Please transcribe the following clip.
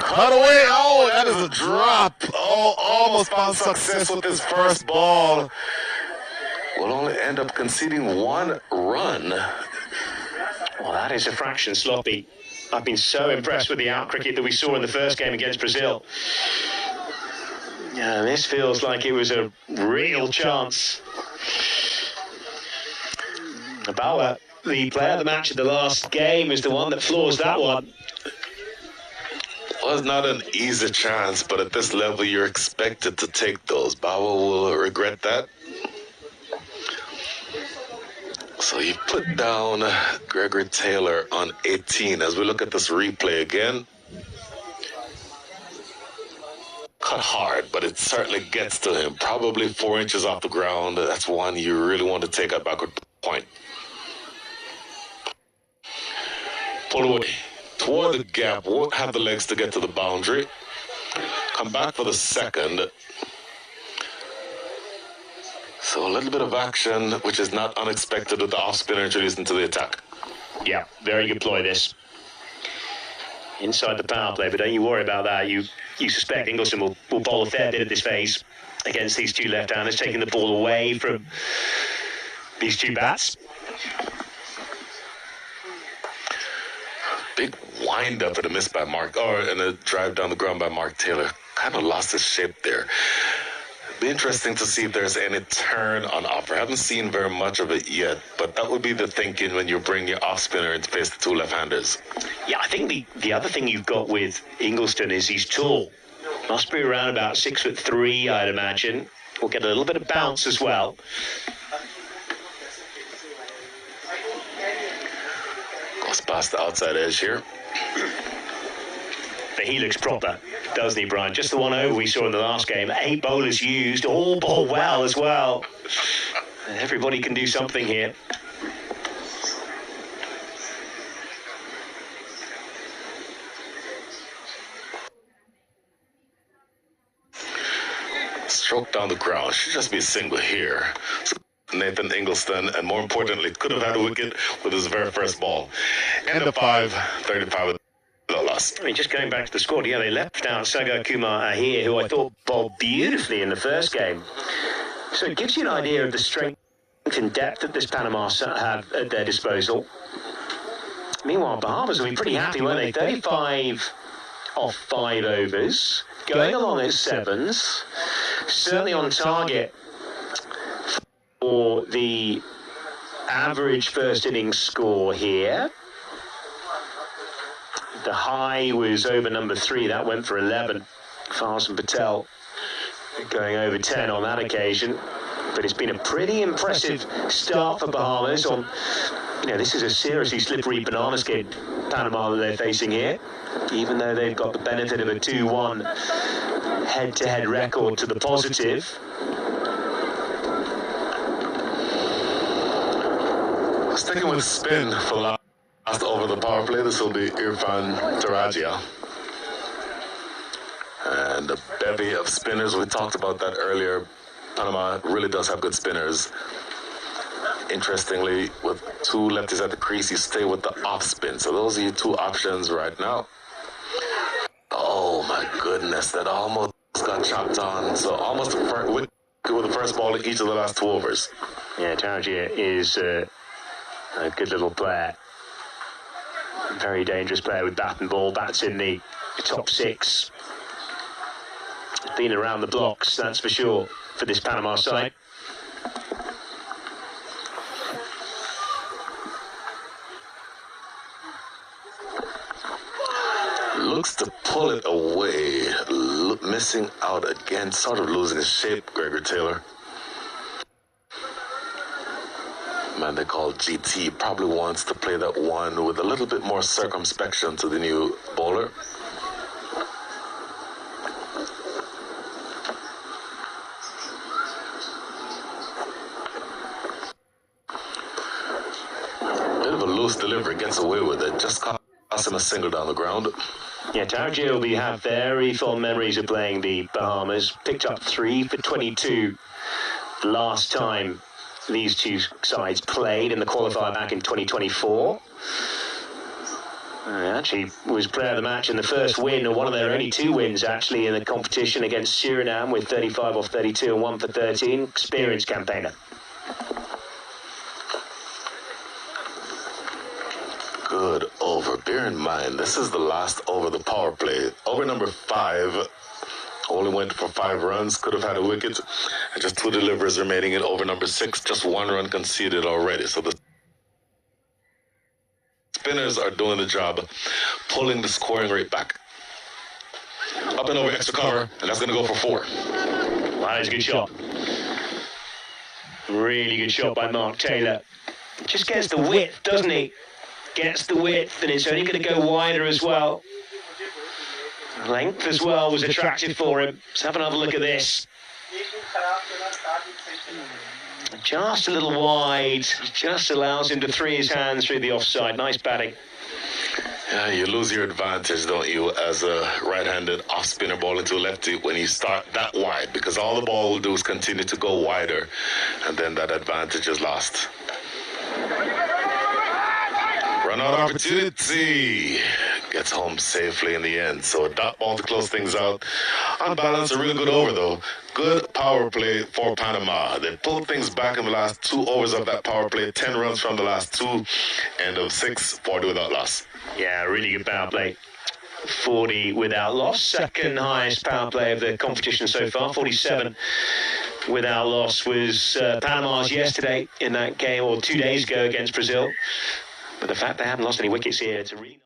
Cut away. Oh, that is a drop. Oh, almost found success with his first ball. Will only end up conceding one run. Well, that is a fraction sloppy. I've been so impressed with the out cricket that we saw in the first game against Brazil. Yeah, this feels like it was a real chance. Bawa, the player of the match at the last game, is the one that floors that one. Was not an easy chance, but at this level, you're expected to take those. Bawa will regret that. So you put down Gregory Taylor on 18. As we look at this replay again, cut hard, but it certainly gets to him. Probably 4 inches off the ground. That's one you really want to take at backward point. Pull away toward the gap. Won't have the legs to get to the boundary. Come back for the second. So a little bit of action, which is not unexpected with the off-spinner introduced into the attack. Yeah, very good ploy this. Inside the power play, but don't you worry about that. You suspect Ingleson will bowl a fair bit at this phase against these two left-handers, taking the ball away from these two bats. Big wind-up and a miss by Mark, and a drive down the ground by Mark Taylor. Kind of lost his shape there. Be interesting to see if there's any turn on offer. Haven't seen very much of it yet, but that would be the thinking when you bring your off spinner in to face the two left-handers. Yeah, I think the other thing you've got with Ingleson is he's tall. Must be around about 6'3", I'd imagine. We'll get a little bit of bounce as well. Goes past the outside edge here. But he looks proper, doesn't he, Brian? Just the one over we saw in the last game. 8 bowlers used, all bowl well as well. And everybody can do something here. Stroke down the ground. Should just be a single here. So Nathan Ingleson, and more importantly, could have had a wicket with his very first ball. End of 5, 35 with the loss. I mean, just going back to the squad, yeah, they left out Sagar Kumar Ahir, who I thought bowled beautifully in the first game. So it gives you an idea of the strength and depth that this Panama have at their disposal. Meanwhile, Bahamas will be pretty happy, weren't they? 35 off 5 overs, going along at 7s, certainly on target for the average first innings score here. The high was over number 3, that went for 11. Farzan Patel going over 10 on that occasion. But it's been a pretty impressive start for Bahamas on, this is a seriously slippery banana skin Panama that they're facing here. Even though they've got the benefit of a 2-1 head-to-head record to the positive. Sticking with spin for last over the power play, this will be Irfan Tarajia. And a bevy of spinners, we talked about that earlier. Panama really does have good spinners. Interestingly, with 2 lefties at the crease, you stay with the off spin. So those are your 2 options right now. Oh my goodness, that almost got chopped on. So almost with the first ball in each of the last 2 overs. Yeah, Tarajia is a good little player. Very dangerous player with bat and ball. Bats in the top 6. Been around the blocks, that's for sure, for this Panama side. Looks to pull it away. Missing out again, sort of losing his shape, Gregory Taylor. Man they call GT probably wants to play that one with a little bit more circumspection to the new bowler. Bit of a loose delivery, gets away with it. Just cost him a single down the ground. Yeah, Tarajia will have very fond memories of playing the Bahamas. Picked up 3 for 22 last time these two sides played in the qualifier back in 2024. Actually was player of the match in the first win, or one of their only 2 wins actually in the competition against Suriname, with 35 off 32 and 1 for 13. Experienced campaigner. Good over. Bear in mind, this is the last over the power play. Over number 5 only went for 5 runs, could have had a wicket, and just 2 deliveries remaining in over number 6. Just 1 run conceded already. So the spinners are doing the job, pulling the scoring rate back. Up and over extra cover, and that's going to go for 4. Wow, that's a good shot. Really good shot by Mark Taylor. Just gets the width, doesn't he? Gets the width, and it's only going to go wider as well. Length as well was attractive for him. Let's have another look at this. Just a little wide, just allows him to free his hands through the offside. Nice batting. Yeah, you lose your advantage, don't you, as a right-handed off-spinner ball into a lefty when you start that wide, because all the ball will do is continue to go wider, and then that advantage is lost. Run out opportunity. Gets home safely in the end. So a dot ball to close things out. On balance, a really good over, though. Good power play for Panama. They pulled things back in the last 2 overs of that power play. 10 runs from the last 2. End of 6, 40 without loss. Yeah, really good power play. 40 without loss. Second highest power play of the competition so far. 47 without loss was Panama's yesterday in that game, or 2 days ago against Brazil. But the fact they haven't lost any wickets here, it's a really